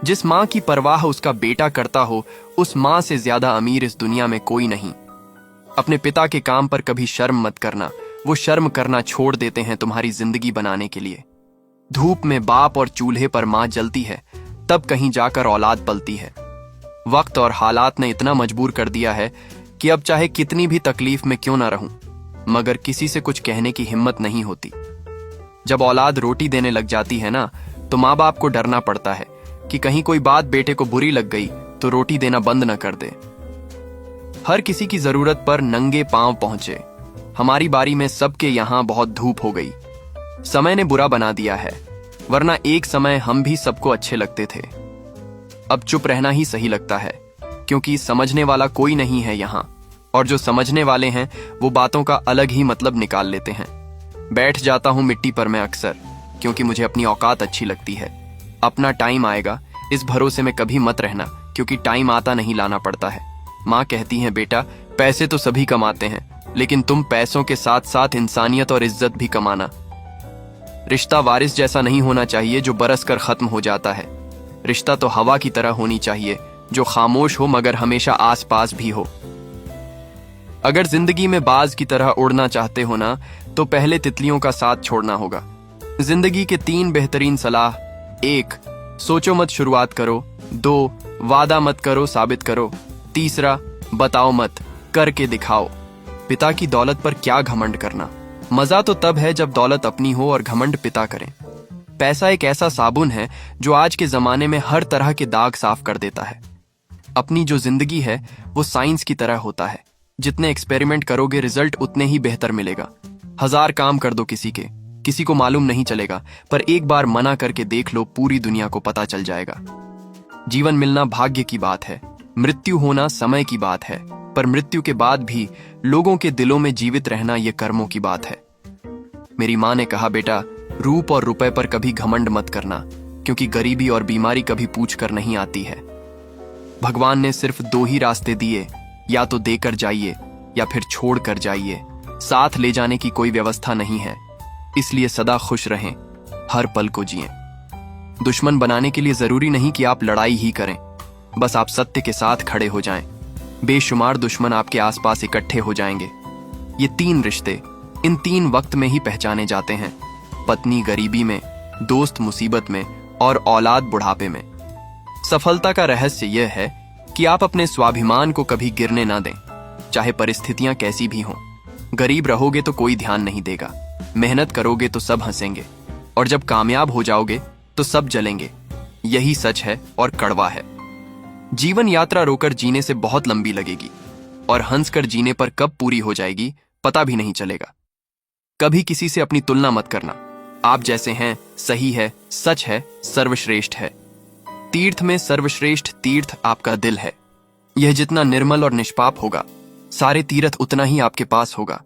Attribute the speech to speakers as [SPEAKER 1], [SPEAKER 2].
[SPEAKER 1] जिस माँ की परवाह उसका बेटा करता हो, उस माँ से ज्यादा अमीर इस दुनिया में कोई नहीं। अपने पिता के काम पर कभी शर्म मत करना, वो शर्म करना छोड़ देते हैं तुम्हारी जिंदगी बनाने के लिए। धूप में बाप और चूल्हे पर माँ जलती है, तब कहीं जाकर औलाद पलती है। वक्त और हालात ने इतना मजबूर कर दिया है कि अब चाहे कितनी भी तकलीफ में क्यों ना रहूं, मगर किसी से कुछ कहने की हिम्मत नहीं होती। जब औलाद रोटी देने लग जाती है ना, तो माँ बाप को डरना पड़ता है कि कहीं कोई बात बेटे को बुरी लग गई तो रोटी देना बंद न कर दे। हर किसी की जरूरत पर नंगे पांव पहुंचे। हमारी बारी में सबके यहां बहुत धूप हो गई। समय ने बुरा बना दिया है, वरना एक समय हम भी सबको अच्छे लगते थे। अब चुप रहना ही सही लगता है, क्योंकि समझने वाला कोई नहीं है यहाँ, और जो समझने वाले हैं वो बातों का अलग ही मतलब निकाल लेते हैं। बैठ जाता हूँ मिट्टी पर मैं अक्सर, क्योंकि मुझे अपनी औकात अच्छी लगती है। अपना टाइम आएगा, इस भरोसे में कभी मत रहना, क्योंकि टाइम आता नहीं लाना पड़ता है। माँ कहती है, बेटा पैसे तो सभी कमाते हैं, लेकिन तुम पैसों के साथ साथ इंसानियत और इज्जत भी कमाना। रिश्ता वारिस जैसा नहीं होना चाहिए जो बरस कर खत्म हो जाता है। रिश्ता तो हवा की तरह होनी चाहिए, जो खामोश हो मगर हमेशा आस पास भी हो। अगर जिंदगी में बाज की तरह उड़ना चाहते हो ना, तो पहले तितलियों का साथ छोड़ना होगा। जिंदगी के 3 बेहतरीन सलाह: 1, सोचो मत शुरुआत करो। 2, वादा मत करो साबित करो। 3, बताओ मत करके दिखाओ। पिता की दौलत पर क्या घमंड करना, मजा तो तब है जब दौलत अपनी हो और घमंड पिता करें। पैसा एक ऐसा साबुन है जो आज के जमाने में हर तरह के दाग साफ कर देता है। अपनी जो जिंदगी है वो साइंस की तरह होता है, जितने एक्सपेरिमेंट करोगे रिजल्ट उतने ही बेहतर मिलेगा। 1000 काम कर दो किसी को मालूम नहीं चलेगा, पर एक बार मना करके देख लो, पूरी दुनिया को पता चल जाएगा। जीवन मिलना भाग्य की बात है, मृत्यु होना समय की बात है, पर मृत्यु के बाद भी लोगों के दिलों में जीवित रहना ये कर्मों की बात है। मेरी माँ ने कहा, बेटा रूप और रुपए पर कभी घमंड मत करना, क्योंकि गरीबी और बीमारी कभी पूछ कर नहीं आती है। भगवान ने सिर्फ 2 ही रास्ते दिए, या तो देकर जाइए या फिर छोड़ कर जाइए। साथ ले जाने की कोई व्यवस्था नहीं है, इसलिए सदा खुश रहें, हर पल को जिएं। दुश्मन बनाने के लिए जरूरी नहीं कि आप लड़ाई ही करें, बस आप सत्य के साथ खड़े हो जाएं। बेशुमार दुश्मन आपके आसपास इकट्ठे हो जाएंगे। ये 3 रिश्ते इन 3 वक्त में ही पहचाने जाते हैं: पत्नी गरीबी में, दोस्त मुसीबत में और औलाद बुढ़ापे में। सफलता का रहस्य यह है कि आप अपने स्वाभिमान को कभी गिरने ना दें, चाहे परिस्थितियां कैसी भी हों। गरीब रहोगे तो कोई ध्यान नहीं देगा, मेहनत करोगे तो सब हंसेंगे, और जब कामयाब हो जाओगे तो सब जलेंगे। यही सच है और कड़वा है। जीवन यात्रा रोकर जीने से बहुत लंबी लगेगी, और हंसकर जीने पर कब पूरी हो जाएगी पता भी नहीं चलेगा। कभी किसी से अपनी तुलना मत करना। आप जैसे हैं सही है, सच है, सर्वश्रेष्ठ है। तीर्थ में सर्वश्रेष्ठ तीर्थ आपका दिल है। यह जितना निर्मल और निष्पाप होगा, सारे तीर्थ उतना ही आपके पास होगा।